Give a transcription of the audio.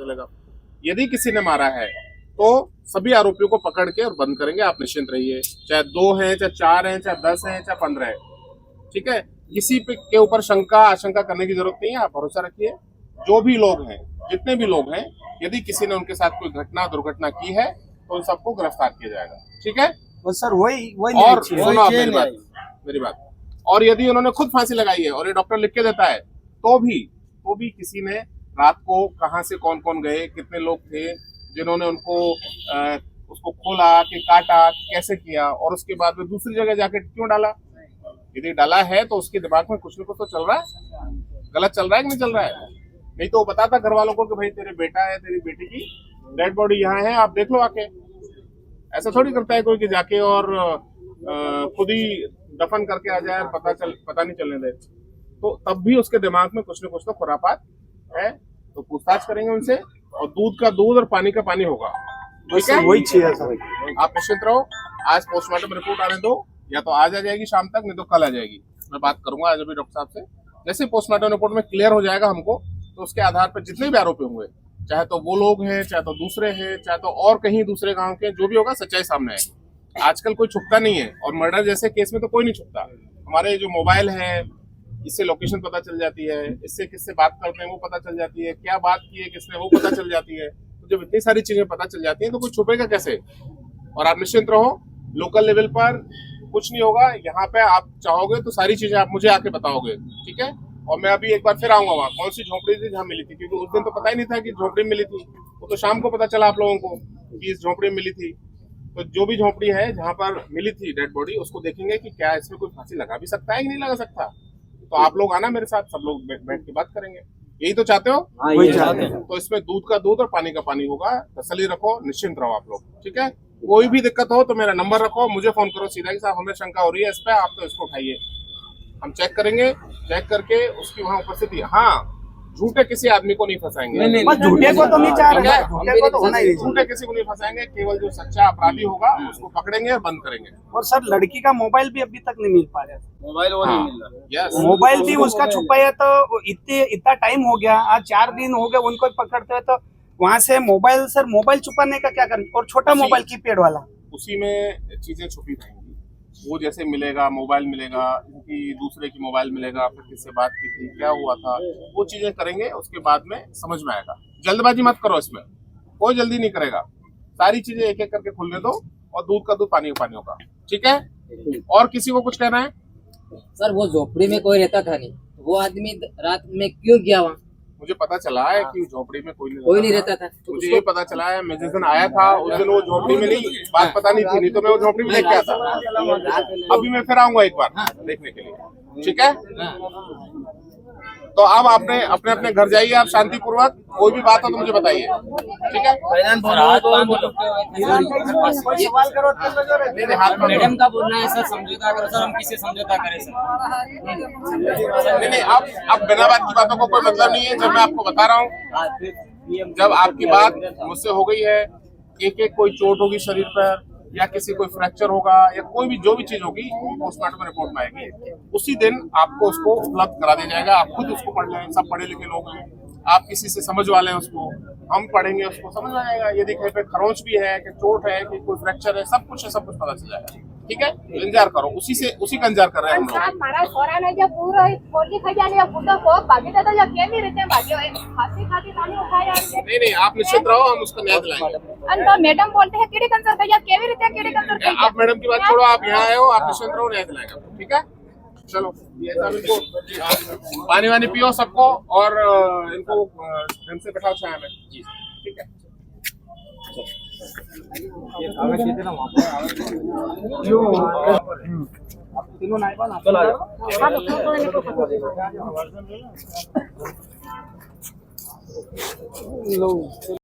चलेगा। यदि किसी ने मारा है तो सभी आरोपियों को पकड़ के और बंद करेंगे, आप निश्चिंत रहिए। चाहे 2 हैं, चाहे 4 हैं, चाहे 10 हैं, चाहे 15 है, ठीक है। किसी के ऊपर शंका आशंका करने की जरूरत नहीं है, आप भरोसा रखिए। जो भी लोग हैं, जितने भी लोग हैं, यदि किसी ने उनके साथ कोई घटना दुर्घटना की है तो उन सबको गिरफ्तार किया जाएगा, ठीक है। सर वही और सुनो आप मेरी बात, और यदि उन्होंने खुद फांसी लगाई है और ये डॉक्टर लिख के देता है तो भी किसी ने रात को कहां से कौन कौन गए, कितने लोग थे जिन्होंने उसको खोला कि काटा, कैसे किया, और उसके बाद में दूसरी जगह जाके क्यों डाला। यदि डाला है तो उसके दिमाग में कुछ न कुछ तो चल रहा है, गलत चल रहा है कि नहीं चल रहा है। नहीं तो वो बताता घर वालों को कि भाई तेरे बेटा है, तेरी बेटी की डेड बॉडी यहाँ है, आप देख लो आके। ऐसा थोड़ी करता है कोई कि जाके और खुद ही दफन करके आ जाए, पता नहीं चलने दे। तो तब भी उसके दिमाग में कुछ न कुछ तो खुरापात है, तो पूछताछ करेंगे उनसे, और दूध का दूध और पानी का पानी होगा, ठीक है। वही चाहिए सर। आप निश्चित रहो, आज पोस्टमार्टम रिपोर्ट आने दो, या तो आज आ जाएगी शाम तक, नहीं तो कल आ जाएगी। मैं बात करूंगा आज अभी डॉक्टर साहब से। जैसे पोस्टमार्टम रिपोर्ट में क्लियर हो जाएगा हमको, तो उसके आधार पर जितने भी आरोपी होंगे, चाहे तो वो लोग हैं, चाहे तो दूसरे हैं, चाहे तो और कहीं दूसरे गांव के, जो भी होगा सच्चाई सामने आएगी। आजकल कोई छुपता नहीं है, और मर्डर जैसे केस में तो कोई नहीं छुपता। हमारे जो मोबाइल है, इससे लोकेशन पता चल जाती है, इससे किससे बात करते हैं वो पता चल जाती है, क्या बात की है किसने वो पता चल जाती है। तो जब इतनी सारी चीजें पता चल जाती हैं तो कोई छुपेगा कैसे। और आप निश्चिंत रहो, लोकल लेवल पर कुछ नहीं होगा। यहाँ पे आप चाहोगे तो सारी चीजें आप मुझे आके बताओगे, ठीक है। और मैं अभी एक बार फिर आऊंगा वहाँ, कौन सी झोपड़ी थी जहाँ मिली थी, क्योंकि उस दिन तो पता ही नहीं था कि झोपड़ी मिली थी। वो तो शाम को पता चला आप लोगों को कि इस झोपड़ी मिली थी। तो जो भी झोपड़ी है जहाँ पर मिली थी डेड बॉडी, उसको देखेंगे कि क्या इसमें कोई फांसी लगा भी सकता है कि नहीं लगा सकता। तो आप लोग आना मेरे साथ, सब लोग बैठ के बात करेंगे। यही तो चाहते हो? वही चाहते हैं। तो इसमें दूध का दूध और पानी का पानी होगा। तसल्ली रखो, निश्चिंत रहो आप लोग, ठीक है। कोई भी दिक्कत हो तो मेरा नंबर रखो, मुझे फोन करो सीधा कि साहब हमें शंका हो रही है इस पे, आप तो इसको उठाइए, हम चेक करेंगे। चेक करके उसकी वहाँ उपस्थिति, हाँ, झूठे किसी आदमी को नहीं फंसाएंगे। झूठे को तो नहीं चाह रहे, झूठे को तो होना ही, झूठे किसी को नहीं फंसाएंगे। केवल जो सच्चा अपराधी होगा उसको पकड़ेंगे और बंद करेंगे। और सर लड़की का मोबाइल भी अभी तक नहीं मिल पा रहा। मोबाइल वो नहीं मिल रहा। यस, मोबाइल भी उसका छुपाया, तो इतना टाइम हो गया, आज 4 दिन हो गए उनको पकड़ते हुए। तो वहाँ से मोबाइल, सर मोबाइल छुपाने का क्या करें, और छोटा मोबाइल कीपैड वाला, उसी में चीजें छुपी रहेंगी। वो जैसे मिलेगा, मोबाइल मिलेगा, इनकी दूसरे की मोबाइल मिलेगा, फिर किससे बात की थी, क्या हुआ था, वो चीजें करेंगे, उसके बाद में समझ में आएगा। जल्दबाजी मत करो, इसमें कोई जल्दी नहीं करेगा। सारी चीजें एक एक करके खुलने दो, और दूध का दूध पानी का पानी होगा, ठीक है। और किसी को कुछ कहना है? सर वो झोपड़ी में कोई रहता था नहीं, वो आदमी रात में क्यों गया वहाँ? मुझे पता चला है कि झोपड़ी में कोई नहीं रहता था। मुझे ये पता चला है, मैं जिस दिन आया था उस दिन वो झोपड़ी में नहीं, बात पता नहीं थी, नहीं तो मैं वो झोपड़ी में देख के आता। अभी मैं फिर आऊंगा एक बार देखने के लिए, ठीक है। तो अब आपने अपने अपने घर जाइए, आप शांतिपूर्वक। कोई भी बात हो तो मुझे बताइए, ठीक है। मैडम का बोलना है सर, समझौता करो सर, हम किससे समझौता करें सर? नहीं, अब बिना बात की बातों को कोई मतलब नहीं है। जब मैं आपको बता रहा हूँ, जब आपकी बात मुझसे हो गई है, एक एक कोई चोट होगी शरीर पर, या किसी कोई फ्रैक्चर होगा, या कोई भी जो भी चीज होगी पोस्टमार्टम रिपोर्ट में आएगी, उसी दिन आपको उसको उपलब्ध करा दिया जाएगा। आप खुद उसको पढ़ लें, सब पढ़े लिखे लोग हैं, आप किसी से समझवा लें उसको, हम पढ़ेंगे, उसको समझ में आएगा। यदि कहीं पे खरोंच भी है, कि चोट है, कि कोई फ्रैक्चर है, सब कुछ पता चल जाएगा, ठीक है। इंतजार करो, उसी का इंतजार कर रहे हैं हम लोग। मारा छोराने जो पूरा पोली खजाने फुटो को भागी तो या केमी रीते भाग्यो है, फांसी खाती ताने उठाया। नहीं, आप निश्चित रहो, हम उसका न्याय दिलाएंगे। तो मैडम बोलते हैं केड़ी कंसर कहिया, केवी रीते केड़ी कंसर कहिया। आप मैडम की बात छोड़ो, आप यहाँ आए हो, आप निश्चित रहो, न्याय दिलाएंगे, ठीक है। चलो, ये सब इनको पानी वानी पियो सबको, और इनको ढंग से बैठाओ छाया में, ठीक है। तीनों